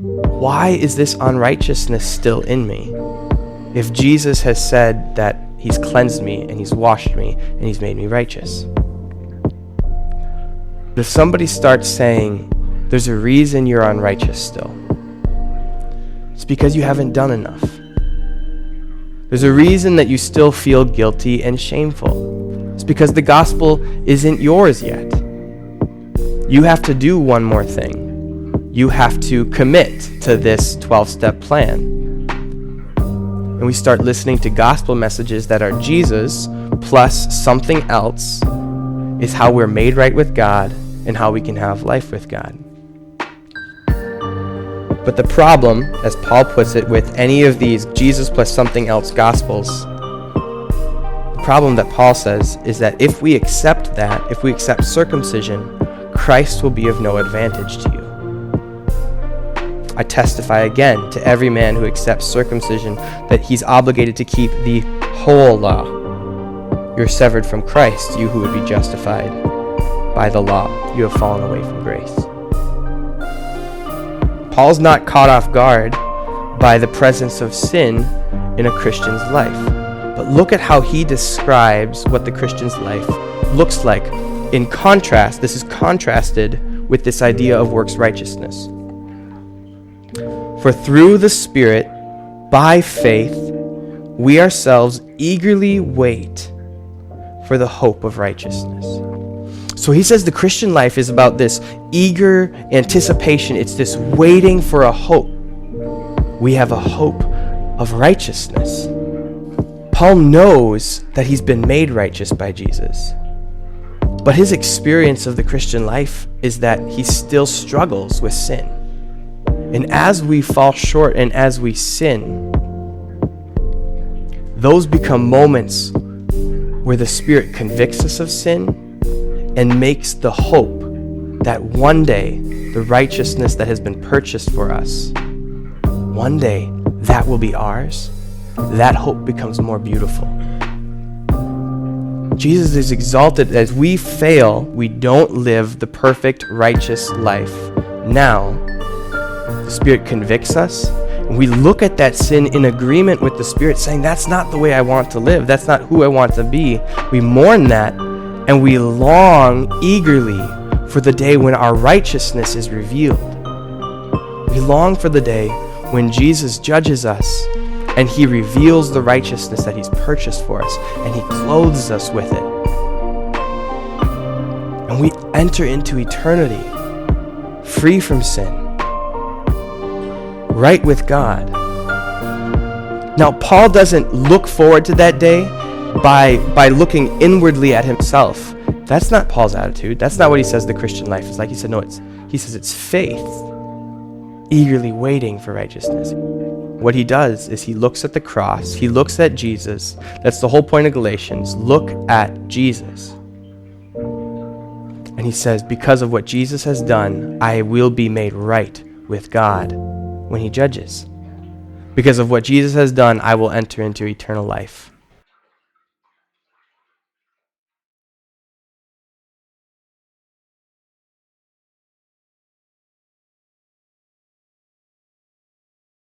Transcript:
Why is this unrighteousness still in me? If Jesus has said that he's cleansed me and he's washed me and he's made me righteous. But if somebody starts saying, there's a reason you're unrighteous still, it's because you haven't done enough. There's a reason that you still feel guilty and shameful. It's because the gospel isn't yours yet. You have to do one more thing. You have to commit to this 12-step plan. And we start listening to gospel messages that are Jesus plus something else is how we're made right with God and how we can have life with God. But the problem, as Paul puts it, with any of these Jesus plus something else gospels, the problem that Paul says is that if we accept that, if we accept circumcision, Christ will be of no advantage to you. I testify again to every man who accepts circumcision that he's obligated to keep the whole law. You're severed from Christ, you who would be justified by the law. You have fallen away from grace. Paul's not caught off guard by the presence of sin in a Christian's life. But look at how he describes what the Christian's life looks like. In contrast, this is contrasted with this idea of works righteousness. For through the Spirit, by faith, we ourselves eagerly wait for the hope of righteousness. So he says the Christian life is about this eager anticipation. It's this waiting for a hope. We have a hope of righteousness. Paul knows that he's been made righteous by Jesus. But his experience of the Christian life is that he still struggles with sin. And as we fall short and as we sin, those become moments where the Spirit convicts us of sin and makes the hope that one day the righteousness that has been purchased for us, one day that will be ours. That hope becomes more beautiful. Jesus is exalted. As we fail, we don't live the perfect, righteous life. Now, the Spirit convicts us, and we look at that sin in agreement with the Spirit, saying, that's not the way I want to live. That's not who I want to be. We mourn that, and we long eagerly for the day when our righteousness is revealed. We long for the day when Jesus judges us, and he reveals the righteousness that he's purchased for us, and he clothes us with it. And we enter into eternity, free from sin, right with God. Now, Paul doesn't look forward to that day by looking inwardly at himself. That's not Paul's attitude. That's not what he says the Christian life is like. He says it's faith, eagerly waiting for righteousness. What he does is he looks at the cross. He looks at Jesus. That's the whole point of Galatians. Look at Jesus. And he says, because of what Jesus has done, I will be made right with God when he judges. Because of what Jesus has done, I will enter into eternal life.